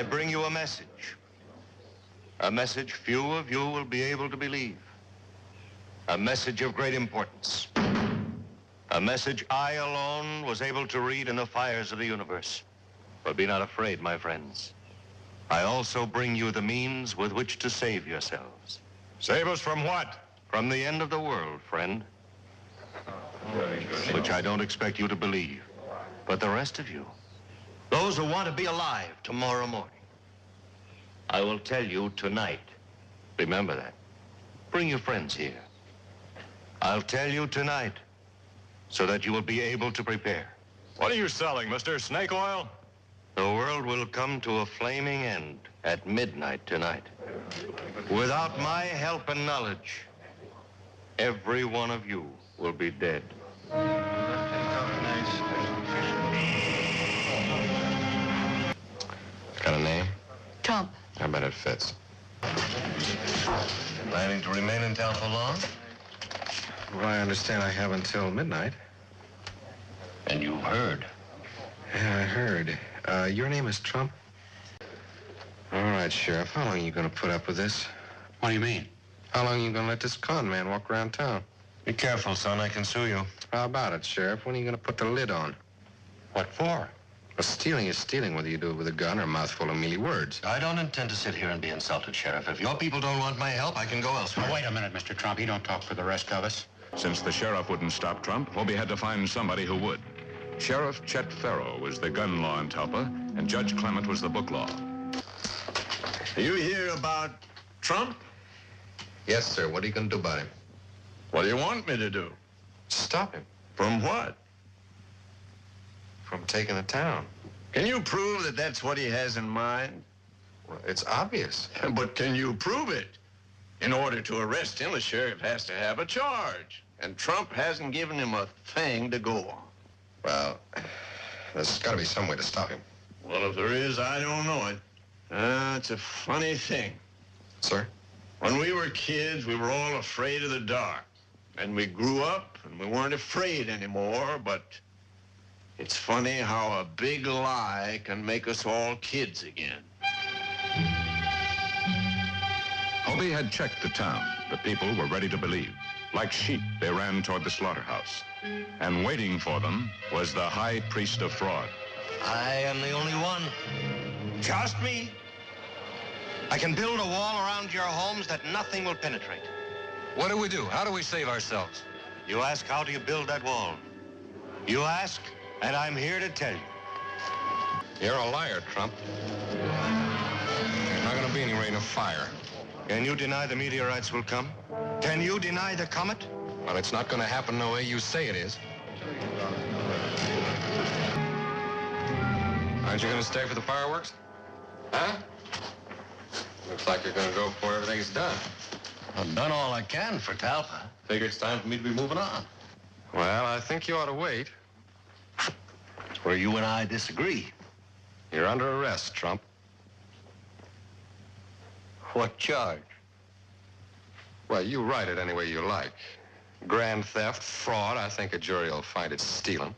I bring you a message. A message few of you will be able to believe. A message of great importance. A message I alone was able to read in the fires of the universe. But be not afraid, my friends. I also bring you the means with which to save yourselves. Save us from what? From the end of the world, friend. Which I don't expect you to believe. But the rest of you, those who want to be alive tomorrow morning, I will tell you tonight. Remember that. Bring your friends here. I'll tell you tonight so that you will be able to prepare. What are you selling, mister? Snake oil? The world will come to a flaming end at midnight tonight. Without my help and knowledge, every one of you will be dead. Got a name? Trump. I bet it fits. Planning to remain in town for long? Well, I understand I have until midnight. And you heard. Yeah, I heard. Your name is Trump? All right, Sheriff. How long are you going to put up with this? What do you mean? How long are you going to let this con man walk around town? Be careful, son. I can sue you. How about it, Sheriff? When are you going to put the lid on? What for? Well, stealing is stealing, whether you do it with a gun or a mouthful of mealy words. I don't intend to sit here and be insulted, Sheriff. If your people don't want my help, I can go elsewhere. Wait a minute, Mr. Trump. You don't talk for the rest of us. Since the sheriff wouldn't stop Trump, Hobie had to find somebody who would. Sheriff Chet Farrow was the gun law in Talpa, and Judge Clement was the book law. You hear about Trump? Yes, sir. What are you going to do about him? What do you want me to do? Stop him From what? from taking the town. Can you prove that that's what he has in mind? Well, it's obvious. But can you prove it? In order to arrest him, the sheriff has to have a charge. And Trump hasn't given him a thing to go on. Well, there's got to be some way to stop him. Well, if there is, I don't know it. It's a funny thing. Sir? When we were kids, we were all afraid of the dark. And we grew up, and we weren't afraid anymore, but it's funny how a big lie can make us all kids again. Hobie had checked the town. The people were ready to believe. Like sheep, they ran toward the slaughterhouse. And waiting for them was the high priest of fraud. I am the only one. Trust me. I can build a wall around your homes that nothing will penetrate. What do we do? How do we save ourselves? You ask, how do you build that wall? You ask, and I'm here to tell you. You're a liar, Trump. There's not going to be any rain of fire. Can you deny the meteorites will come? Can you deny the comet? Well, it's not going to happen the way you say it is. Aren't you going to stay for the fireworks? Huh? Looks like you're going to go before everything's done. I've done all I can for Talpa. Figure it's time for me to be moving on. Well, I think you ought to wait. It's where you and I disagree. You're under arrest, Trump. What charge? Well, you write it any way you like. Grand theft, fraud, I think a jury will find it's stealing.